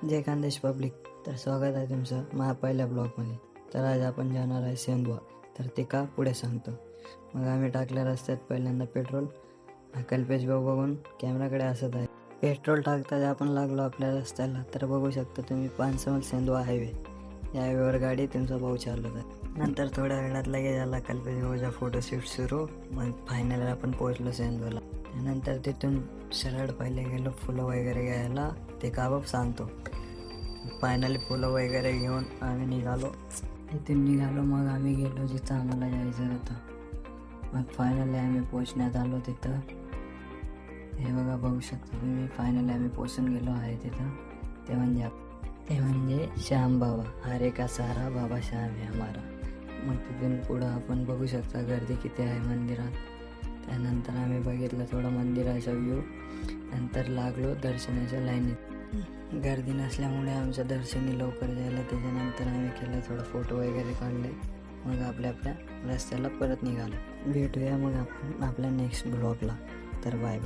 जय Khandesh public. तर स्वागत आहे तुमचं माझ्या पहिल्या ब्लॉगमध्ये. तर आज आपण जाणार आहे सेंदवा. तर ते का पुढे सांगतो. मग आम्ही टाकल्या रस्त्यात पहिल्यांदा पेट्रोल. कल्पेश भाऊ बघून कॅमेराकडे असत आहे. पेट्रोल टाकता आपण लागलो आपल्या रस्त्याला. तर बघू शकता तुम्ही पानसमल सेंदवा हायवे. या हायवेवर गाडी तुमचा भाऊ चालवत आहे. नंतर थोड्या वेळात लगेच आला कल्पेश भाऊचा फोटोशूट सुरू. मग फायनल आपण पोहोचलो सेंदवाला. त्यानंतर तिथून सरळ पहिले गेलो फुलं वगैरे घ्यायला. ते का बघ सांगतो. फायनली फुलं वगैरे घेऊन आम्ही निघालो. इथून निघालो मग आम्ही गेलो जिथं आम्हाला जायचं होतं. मग फायनली आम्ही पोचण्यात आलो तिथं. हे बघा बघू शकता तुम्ही. फायनली आम्ही पोचून गेलो आहे तिथं. ते म्हणजे श्याम बाबा, हरे का सारा बाबा श्याम है हमारा. मग तिथून पुढं आपण बघू शकता गर्दी किती आहे मंदिरात. त्यानंतर आम्ही बघितलं थोडं मंदिराचा व्ह्यू. नंतर लागलो दर्शनाच्या लाईनीत. गर्दी नसल्यामुळे आमचं दर्शनही लवकर झालं. त्याच्यानंतर आम्ही केलं थोडं फोटो वगैरे काढले. मग आपल्या रस्त्याला परत निघालो. भेटूया मग आपण आपल्या नेक्स्ट ब्लॉगला. तर बाय बाय.